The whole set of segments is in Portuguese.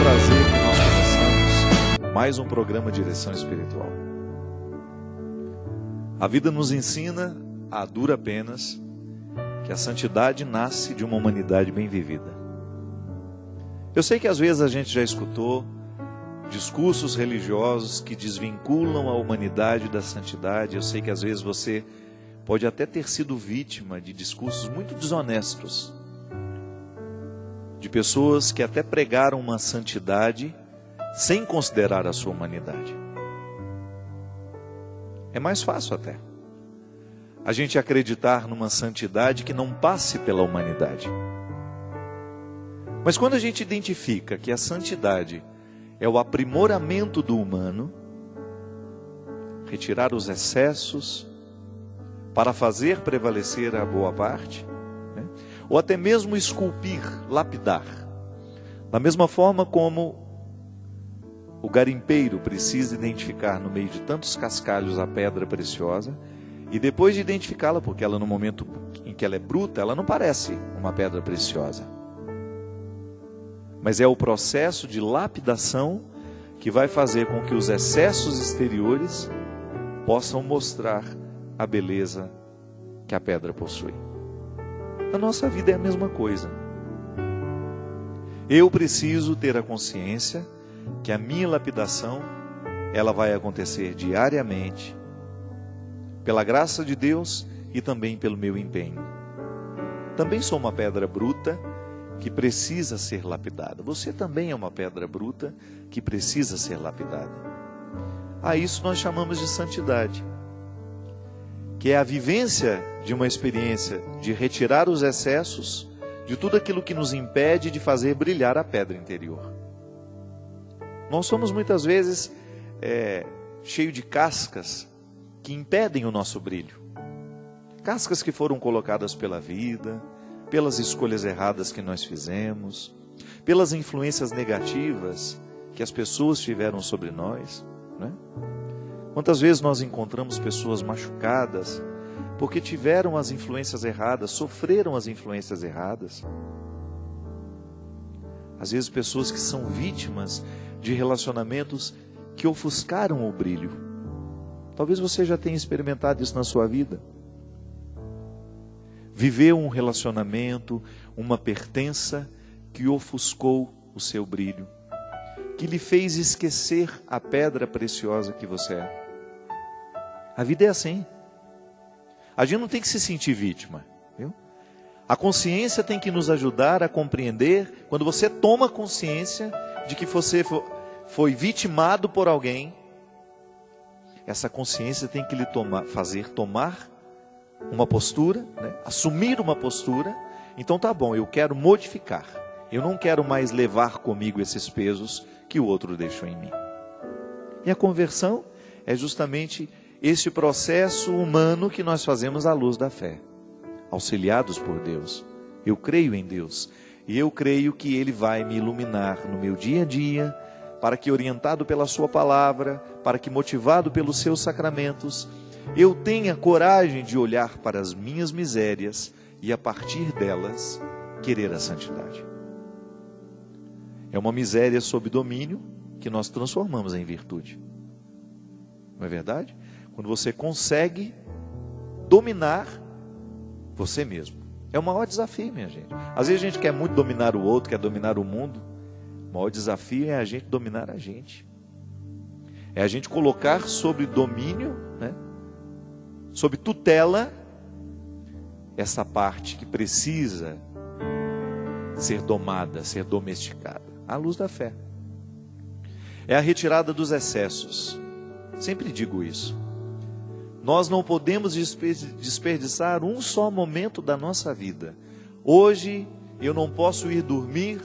prazer que nós começamos mais um programa Direção Espiritual. A vida nos ensina, a duras penas, que a santidade nasce de uma humanidade bem vivida. Eu sei que às vezes a gente já escutou discursos religiosos que desvinculam a humanidade da santidade. Eu sei que às vezes você pode até ter sido vítima de discursos muito desonestos, de pessoas que até pregaram uma santidade sem considerar a sua humanidade. É mais fácil até a gente acreditar numa santidade que não passe pela humanidade. Mas quando a gente identifica que a santidade é o aprimoramento do humano, retirar os excessos para fazer prevalecer a boa parte, né? Ou até mesmo esculpir, lapidar. Da mesma forma como o garimpeiro precisa identificar no meio de tantos cascalhos a pedra preciosa, e depois de identificá-la, porque ela no momento em que ela é bruta, ela não parece uma pedra preciosa. Mas é o processo de lapidação que vai fazer com que os excessos exteriores possam mostrar a beleza que a pedra possui. Na nossa vida é a mesma coisa. Eu preciso ter a consciência que a minha lapidação, ela vai acontecer diariamente, pela graça de Deus e também pelo meu empenho. Também sou uma pedra bruta que precisa ser lapidada. Você também é uma pedra bruta que precisa ser lapidada. A isso nós chamamos de santidade, que é a vivência de uma experiência de retirar os excessos de tudo aquilo que nos impede de fazer brilhar a pedra interior. Nós somos muitas vezes cheios de cascas que impedem o nosso brilho. Cascas que foram colocadas pela vida, pelas escolhas erradas que nós fizemos, pelas influências negativas que as pessoas tiveram sobre nós, né? Quantas vezes nós encontramos pessoas machucadas porque tiveram as influências erradas, sofreram as influências erradas. Às vezes pessoas que são vítimas de relacionamentos que ofuscaram o brilho. Talvez você já tenha experimentado isso na sua vida. Viveu um relacionamento, uma pertença que ofuscou o seu brilho, que lhe fez esquecer a pedra preciosa que você é. A vida é assim. A gente não tem que se sentir vítima, viu? A consciência tem que nos ajudar a compreender. Quando você toma consciência de que você foi vitimado por alguém, essa consciência tem que lhe fazer tomar uma postura, né? Assumir uma postura. Então tá bom, eu quero modificar. Eu não quero mais levar comigo esses pesos que o outro deixou em mim. E a conversão é justamente esse processo humano que nós fazemos à luz da fé, auxiliados por Deus. Eu creio em Deus e eu creio que Ele vai me iluminar no meu dia a dia, para que, orientado pela sua palavra, para que, motivado pelos seus sacramentos, eu tenha coragem de olhar para as minhas misérias e, a partir delas, querer a santidade. É uma miséria sob domínio que nós transformamos em virtude. Não é verdade? Quando você consegue dominar você mesmo. É o maior desafio, minha gente. Às vezes a gente quer muito dominar o outro, quer dominar o mundo. O maior desafio é a gente dominar a gente. É a gente colocar sob domínio, né? Sob tutela, essa parte que precisa ser domada, ser domesticada, à luz da fé. É a retirada dos excessos. Sempre digo isso. Nós não podemos desperdiçar um só momento da nossa vida. Hoje eu não posso ir dormir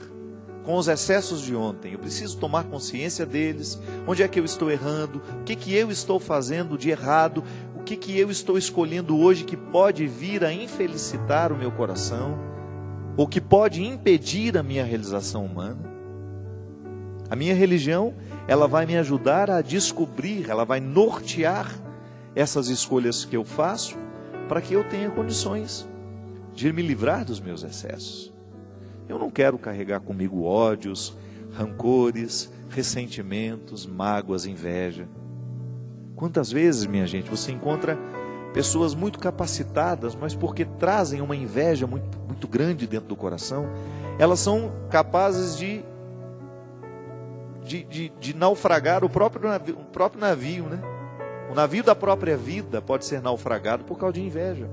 com os excessos de ontem. Eu preciso tomar consciência deles. Onde é que eu estou errando? O que eu estou fazendo de errado? O que eu estou escolhendo hoje que pode vir a infelicitar o meu coração? Ou que pode impedir a minha realização humana? A minha religião, ela vai me ajudar a descobrir, ela vai nortear essas escolhas que eu faço, para que eu tenha condições de me livrar dos meus excessos. Eu não quero carregar comigo ódios, rancores, ressentimentos, mágoas, inveja. Quantas vezes, minha gente, você encontra pessoas muito capacitadas, mas porque trazem uma inveja muito grande dentro do coração, elas são capazes de naufragar o próprio navio, né? O navio da própria vida pode ser naufragado por causa de inveja.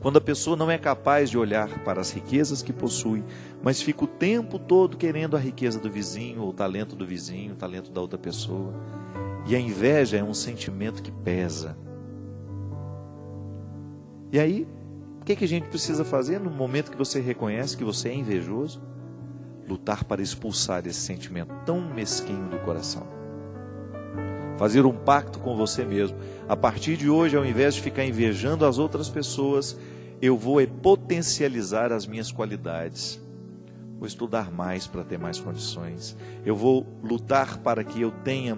Quando a pessoa não é capaz de olhar para as riquezas que possui, mas fica o tempo todo querendo a riqueza do vizinho, ou o talento do vizinho, o talento da outra pessoa. E a inveja é um sentimento que pesa. E aí, o que a gente precisa fazer no momento que você reconhece que você é invejoso? Lutar para expulsar esse sentimento tão mesquinho do coração. Fazer um pacto com você mesmo. A partir de hoje, ao invés de ficar invejando as outras pessoas, eu vou potencializar as minhas qualidades. Vou estudar mais para ter mais condições. Eu vou lutar para que eu tenha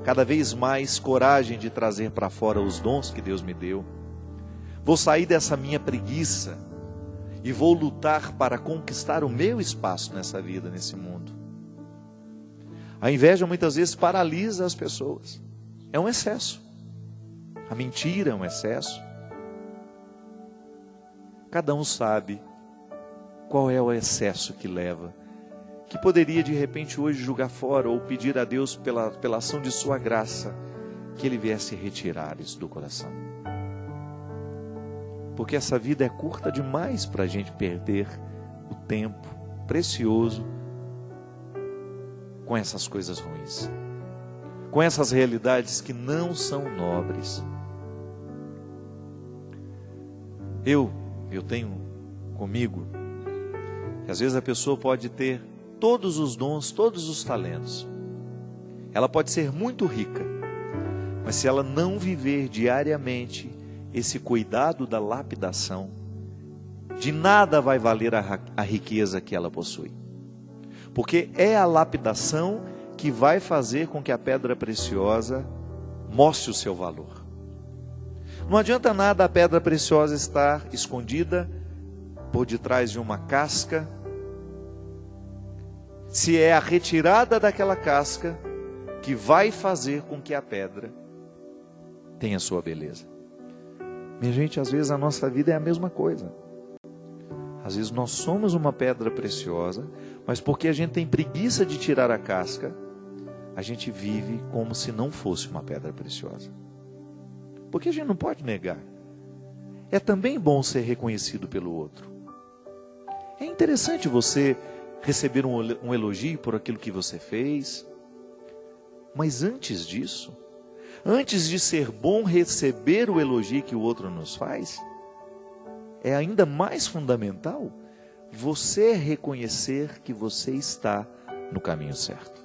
cada vez mais coragem de trazer para fora os dons que Deus me deu. Vou sair dessa minha preguiça e vou lutar para conquistar o meu espaço nessa vida, nesse mundo. A inveja muitas vezes paralisa as pessoas. É um excesso. A mentira é um excesso. Cada um sabe qual é o excesso que leva, que poderia de repente hoje jogar fora ou pedir a Deus pela ação de sua graça, que Ele viesse retirar isso do coração. Porque essa vida é curta demais para a gente perder o tempo precioso com essas coisas ruins, com essas realidades que não são nobres. Eu tenho comigo que às vezes a pessoa pode ter todos os dons, todos os talentos. Ela pode ser muito rica, mas se ela não viver diariamente esse cuidado da lapidação, de nada vai valer a riqueza que ela possui. Porque é a lapidação que vai fazer com que a pedra preciosa mostre o seu valor. Não adianta nada a pedra preciosa estar escondida por detrás de uma casca, se é a retirada daquela casca que vai fazer com que a pedra tenha sua beleza. Minha gente, às vezes a nossa vida é a mesma coisa. Às vezes nós somos uma pedra preciosa, mas porque a gente tem preguiça de tirar a casca, a gente vive como se não fosse uma pedra preciosa. Porque a gente não pode negar. É também bom ser reconhecido pelo outro. É interessante você receber um elogio por aquilo que você fez. Mas antes disso, antes de ser bom receber o elogio que o outro nos faz, é ainda mais fundamental você reconhecer que você está no caminho certo.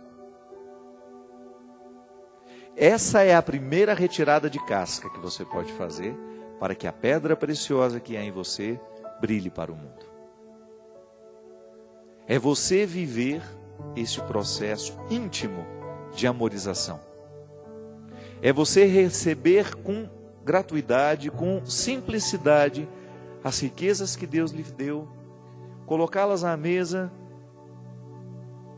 Essa é a primeira retirada de casca que você pode fazer para que a pedra preciosa que há em você brilhe para o mundo. É você viver esse processo íntimo de amorização. É você receber com gratuidade, com simplicidade, as riquezas que Deus lhe deu, colocá-las à mesa,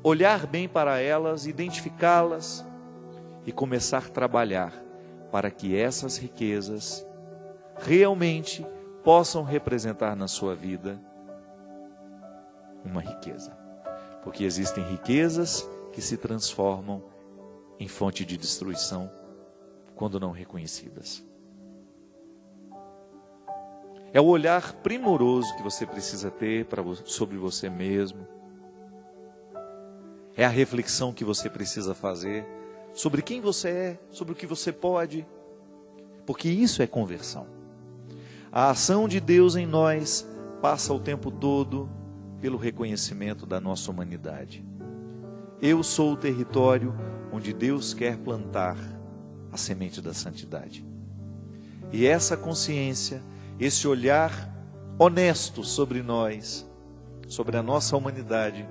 olhar bem para elas, identificá-las e começar a trabalhar para que essas riquezas realmente possam representar na sua vida uma riqueza. Porque existem riquezas que se transformam em fonte de destruição quando não reconhecidas. É o olhar primoroso que você precisa ter sobre você mesmo. É a reflexão que você precisa fazer sobre quem você é, sobre o que você pode. Porque isso é conversão. A ação de Deus em nós passa o tempo todo pelo reconhecimento da nossa humanidade. Eu sou o território onde Deus quer plantar a semente da santidade. E essa consciência, esse olhar honesto sobre nós, sobre a nossa humanidade,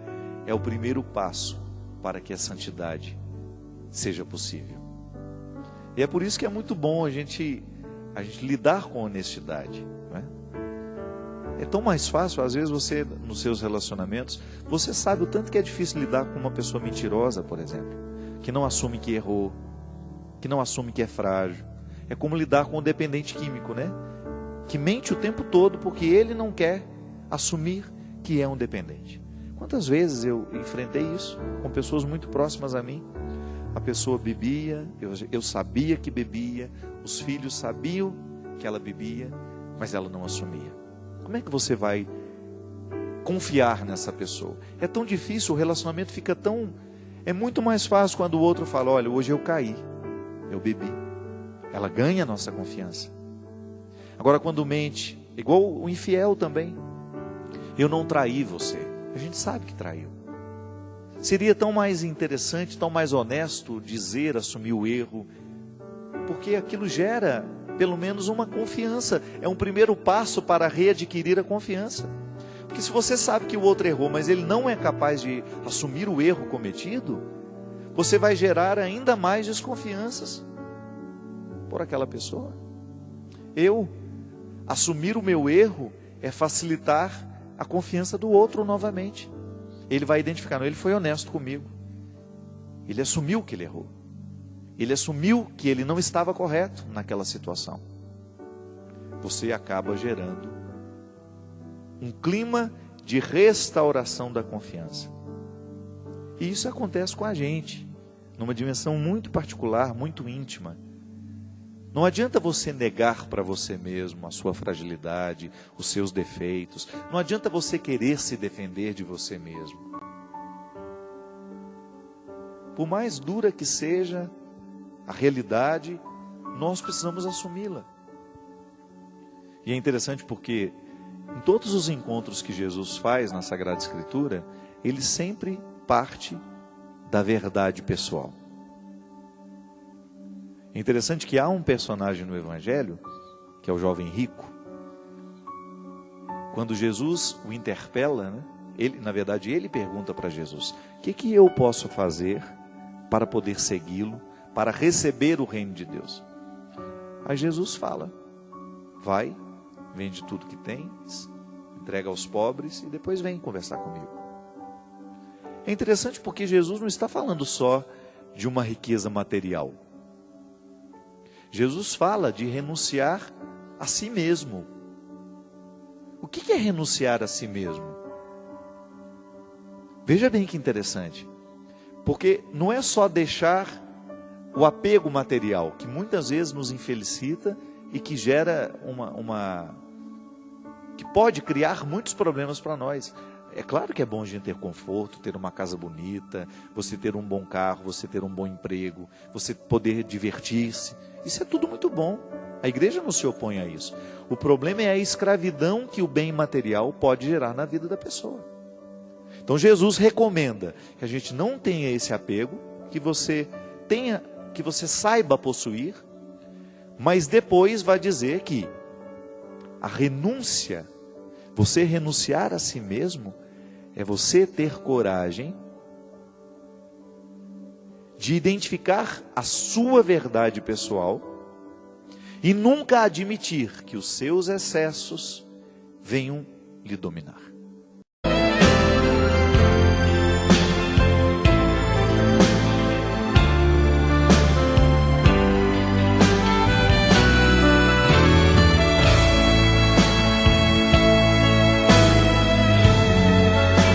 é o primeiro passo para que a santidade seja possível. E é por isso que é muito bom a gente lidar com honestidade, não é? É tão mais fácil, às vezes você, nos seus relacionamentos, você sabe o tanto que é difícil lidar com uma pessoa mentirosa, por exemplo, que não assume que errou, que não assume que é frágil. É como lidar com um dependente químico, né? Que mente o tempo todo porque ele não quer assumir que é um dependente. Quantas vezes eu enfrentei isso com pessoas muito próximas a mim? A pessoa bebia, eu sabia que bebia, os filhos sabiam que ela bebia, mas ela não assumia. Como é que você vai confiar nessa pessoa? É tão difícil, o relacionamento fica tão... É muito mais fácil quando o outro fala, olha, hoje eu caí, eu bebi. Ela ganha a nossa confiança. Agora quando mente, igual o infiel também, eu não traí você. A gente sabe que traiu. Seria tão mais interessante, tão mais honesto dizer, assumir o erro, porque aquilo gera pelo menos uma confiança. É um primeiro passo para readquirir a confiança. Porque se você sabe que o outro errou, mas ele não é capaz de assumir o erro cometido, você vai gerar ainda mais desconfianças por aquela pessoa. Assumir o meu erro é facilitar a confiança do outro novamente. Ele vai identificar, não, ele foi honesto comigo. Ele assumiu que ele errou. Ele assumiu que ele não estava correto naquela situação. Você acaba gerando um clima de restauração da confiança. E isso acontece com a gente, numa dimensão muito particular, muito íntima. Não adianta você negar para você mesmo a sua fragilidade, os seus defeitos. Não adianta você querer se defender de você mesmo. Por mais dura que seja a realidade, nós precisamos assumi-la. E é interessante porque em todos os encontros que Jesus faz na Sagrada Escritura, ele sempre parte da verdade pessoal. É interessante que há um personagem no Evangelho, que é o jovem rico. Quando Jesus o interpela, né, ele pergunta para Jesus, o que eu posso fazer para poder segui-lo, para receber o reino de Deus? Aí Jesus fala, vai, vende tudo que tens, entrega aos pobres e depois vem conversar comigo. É interessante porque Jesus não está falando só de uma riqueza material. Jesus fala de renunciar a si mesmo. O que é renunciar a si mesmo? Veja bem que interessante. Porque não é só deixar o apego material, que muitas vezes nos infelicita e que gera que pode criar muitos problemas para nós. É claro que é bom a gente ter conforto, ter uma casa bonita, você ter um bom carro, você ter um bom emprego, você poder divertir-se. Isso é tudo muito bom. A igreja não se opõe a isso. O problema é a escravidão que o bem material pode gerar na vida da pessoa. Então Jesus recomenda que a gente não tenha esse apego, que você saiba possuir, mas depois vai dizer que a renúncia, você renunciar a si mesmo, é você ter coragem de identificar a sua verdade pessoal e nunca admitir que os seus excessos venham lhe dominar.